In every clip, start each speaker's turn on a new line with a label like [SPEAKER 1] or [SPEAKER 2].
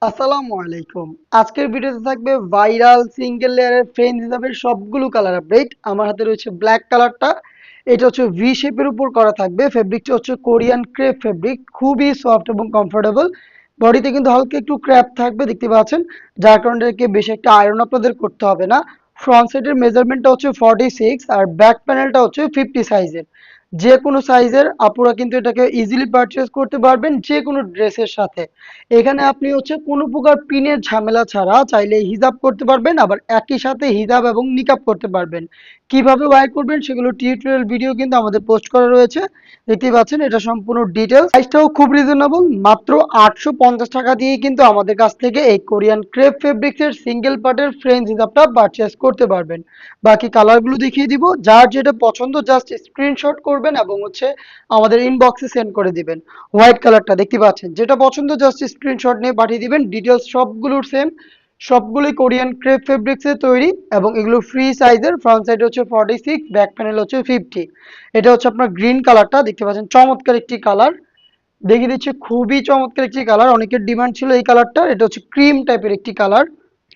[SPEAKER 1] আসসালামু আলাইকুম। আজকের ভিডিওতে থাকবে ভাইরাল সিঙ্গেল লেয়ারের ফ্রেঞ্চ হিসাবে সবগুলো কালার আপডেট। আমার হাতে রয়েছে ব্ল্যাক কালারটা। এটা হচ্ছে ভি শেপের উপর করা থাকবে। ফেব্রিকটা হচ্ছে কোরিয়ান ক্রেপ ফেব্রিক, খুবই সফট এবং কমফোর্টেবল। বডিতে কিন্তু হালকা একটু ক্র্যাপ থাকবে, দেখতে পাচ্ছেন, যার কারণে একে বেশি একটা আয়রন আপনাদের করতে হবে না। ফ্রন্ট সাইডের মেজারমেন্টটা হচ্ছে 46 আর ব্যাক প্যানেলটা হচ্ছে 50 সাইজের। যে কোনো সাইজের আপুরা কিন্তু এটাকে ইজিলি পারচেজ করতে পারবেন যে কোনো ড্রেসের সাথে। এখানে আপনি হচ্ছে কোনো প্রকার পিনের ঝামেলা ছাড়া চাইলে হিজাব করতে পারবেন, আবার একই সাথে হিজাব এবং নিকাব করতে পারবেন। কিভাবে ওয়্যার করবেন সেগুলো টিউটোরিয়াল ভিডিও কিন্তু আমাদের পোস্ট করা রয়েছে, দেখতেই পাচ্ছেন। এটা সম্পূর্ণ ডিটেলস, প্রাইসটাও খুব রিজনেবল, মাত্র 850 টাকা দিয়ে কিন্তু আমাদের কাছ থেকে এই কোরিয়ান ক্রেপ ফেব্রিক্সের সিঙ্গেল পার্টের ফ্রেঞ্চ হিজাবটা পারচেজ করতে পারবেন। বাকি কালারগুলো দেখিয়ে দিব, যার যেটা পছন্দ জাস্ট স্ক্রিনশট করবেন এবং হচ্ছে আমাদের ইনবক্সে সেন্ড করে দিবেন। হোয়াইট কালারটা দেখতে পাচ্ছেন, যেটা পছন্দ জাস্ট স্ক্রিনশট নিয়ে পাঠিয়ে দিবেন। ডিটেলস সবগুলোর সেম, সবগুলোই কোরিয়ান ক্রেপ ফেব্রিক্সে তৈরি এবং এগুলো ফ্রি সাইজের। ফ্রন্ট সাইড হচ্ছে 46, ব্যাক প্যানেল হচ্ছে 50। এটা হচ্ছে আপনার গ্রিন কালারটা, দেখতে পাচ্ছেন চমৎকার একটি কালার। দেখিয়ে দিচ্ছে, খুবই চমৎকার একটি কালার, অনেকের ডিমান্ড ছিল এই কালারটা। এটা হচ্ছে ক্রিম টাইপের একটি কালার,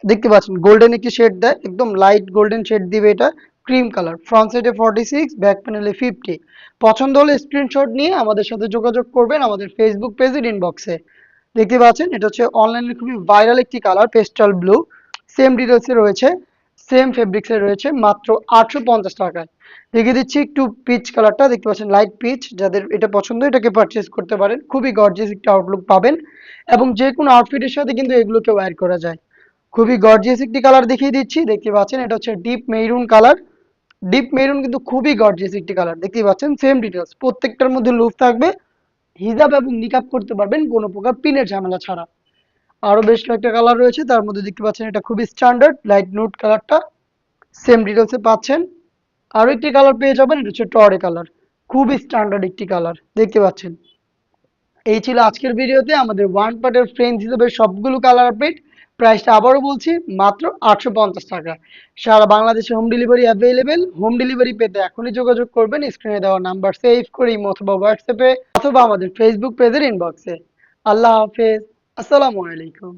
[SPEAKER 1] দেখতে পাচ্ছেন গোল্ডেন একটি শেড দেয়, একদম লাইট গোল্ডেন শেড দিবে এটা। ক্রিম কালার, ফ্রন্ট সাইডে 46, ব্যাক প্যানেলে 50। পছন্দ হলে স্ক্রিনশট নিয়ে আমাদের সাথে যোগাযোগ করবেন আমাদের ফেসবুক পেজের ইনবক্সে। দেখতে পাচ্ছেন এটা হচ্ছে অনলাইনে খুবই ভাইরাল একটি কালার, পেস্টাল ব্লু। সেম ডিটেলসে রয়েছে, সেম ফেব্রিক্সে রয়েছে, মাত্র 850 টাকায়। দেখিয়ে দিচ্ছি একটু পিচ কালারটা, দেখতে পাচ্ছেন লাইট পিচ। যাদের এটা পছন্দ এটাকে পারচেজ করতে পারেন, খুবই গর্জিয়াস একটা আউটলুক পাবেন এবং যে কোনো আউটফিটের সাথে কিন্তু এগুলোকে ওয়্যার করা যায়। খুবই গর্জিয়াস একটি কালার দেখিয়ে দিচ্ছি, দেখতে পাচ্ছেন এটা হচ্ছে deep maroon colour. Deep maroon কিন্তু খুবই গর্জিয়াস একটি কালার, দেখতে পাচ্ছেন। সেম ডিটেলস, প্রত্যেকটার মধ্যে লুপ থাকবে, হিজাব এবং নিকাব করতে পারবেন কোনো প্রকার পিনের ঝামেলা ছাড়া। আরো বেশ কয়েকটা কালার রয়েছে, তার মধ্যে দেখতে পাচ্ছেন এটা খুবই স্ট্যান্ডার্ড লাইট নুট কালারটা, সেম ডিটেলসে পাচ্ছেন। আরো একটি কালার পেয়ে যাবেন, এটা হচ্ছে টরে কালার, খুবই স্ট্যান্ডার্ড একটি কালার, দেখতে পাচ্ছেন। এই ছিল আজকের ভিডিওতে আমাদের ওয়ান পার্টের ফ্রেঞ্চ হিসেবে সবগুলো কালার আপডেট। প্রাইসটা আবারও বলছি, মাত্র 850 টাকা। সারা বাংলাদেশে home delivery available. Home delivery পেতে এখনই যোগাযোগ করবেন স্ক্রিনে দেওয়া নাম্বার সেভ করে ইমো অথবা হোয়াটসঅ্যাপে অথবা আমাদের ফেসবুক পেজের ইনবক্সে। আল্লাহ হাফেজ, আসসালামু আলাইকুম।